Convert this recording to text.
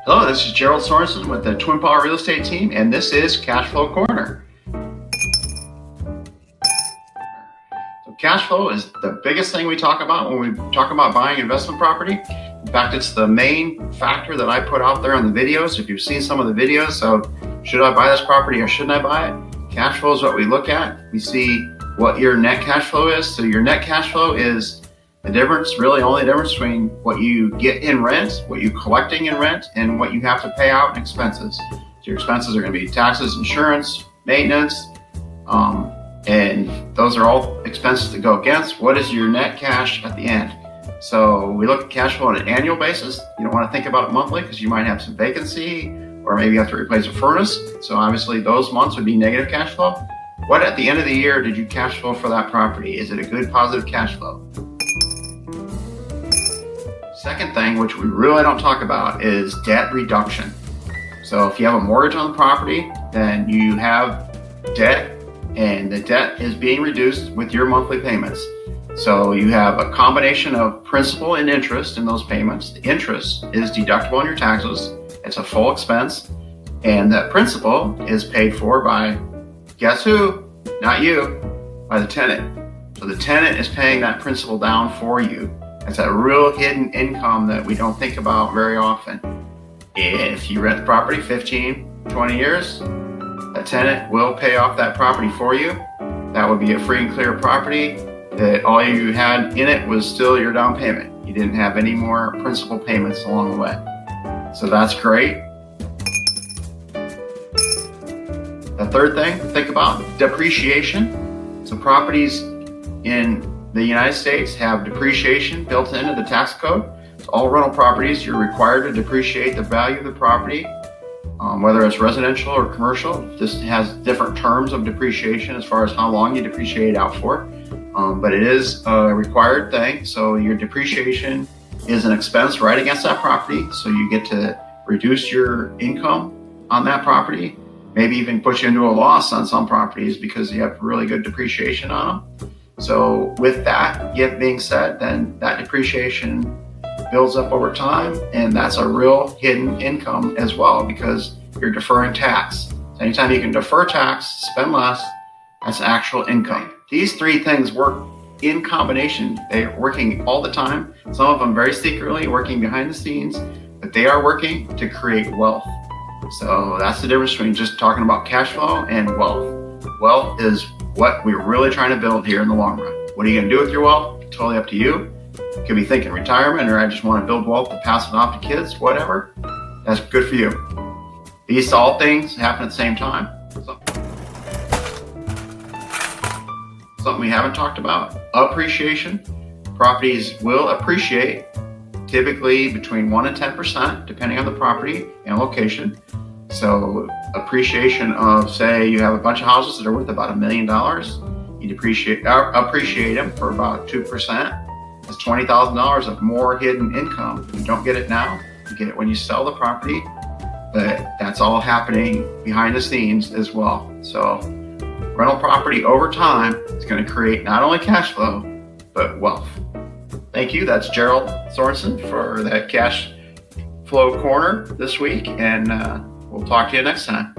Hello, this is Gerald Sorensen with the Twin Power Real Estate team, and this is Cashflow Corner. So cash flow is the biggest thing we talk about when we talk about buying investment property. In fact, it's the main factor that I put out there on the videos. If you've seen some of the videos of should I buy this property or shouldn't I buy it, cash flow is what we look at. We see what your net cash flow is. So your net cash flow is the difference, really only the difference between what you get in rent, what you're collecting in rent, and what you have to pay out in expenses. So your expenses are going to be taxes, insurance, maintenance, and those are all expenses to go against. What is your net cash at the end? So we look at cash flow on an annual basis. You don't want to think about it monthly because you might have some vacancy or maybe you have to replace a furnace. So obviously those months would be negative cash flow. What at the end of the year did you cash flow for that property? Is it a good positive cash flow? Second thing, which we really don't talk about, is debt reduction. So if you have a mortgage on the property, then you have debt, and the debt is being reduced with your monthly payments. So you have a combination of principal and interest in those payments. The interest is deductible on your taxes. It's a full expense. And that principal is paid for by, guess who? Not you, by the tenant. So the tenant is paying that principal down for you. It's a real hidden income that we don't think about very often. If you rent the property 15, 20 years, a tenant will pay off that property for you. That would be a free and clear property that all you had in it was still your down payment. You didn't have any more principal payments along the way. So that's great. The third thing to think about, depreciation. So properties in the United States have depreciation built into the tax code. So all rental properties, you're required to depreciate the value of the property, whether it's residential or commercial. This has different terms of depreciation as far as how long you depreciate out for, but it is a required thing. So your depreciation is an expense right against that property. So you get to reduce your income on that property, maybe even put you into a loss on some properties because you have really good depreciation on them. So with that being said, then that depreciation builds up over time, and that's a real hidden income as well because you're deferring tax. So anytime you can defer tax, spend less, that's actual income. These three things work in combination. They're working all the time. Some of them very secretly, working behind the scenes, but they are working to create wealth. So that's the difference between just talking about cash flow and wealth. Wealth is what we're really trying to build here in the long run. What are you going to do with your wealth? Totally up to you. You could be thinking retirement, or I just want to build wealth to pass it off to kids, whatever. That's good for you. These all things happen at the same time. Something we haven't talked about, appreciation. Properties will appreciate typically between 1% and 10%, depending on the property and location. So appreciation of, say, you have a bunch of houses that are worth about $1 million. You appreciate them for about 2%. That's $20,000 of more hidden income. You don't get it now. You get it when you sell the property. But that's all happening behind the scenes as well. So rental property over time is going to create not only cash flow, but wealth. Thank you. That's Gerald Sorensen for that Cash Flow Corner this week. And we'll talk to you next time.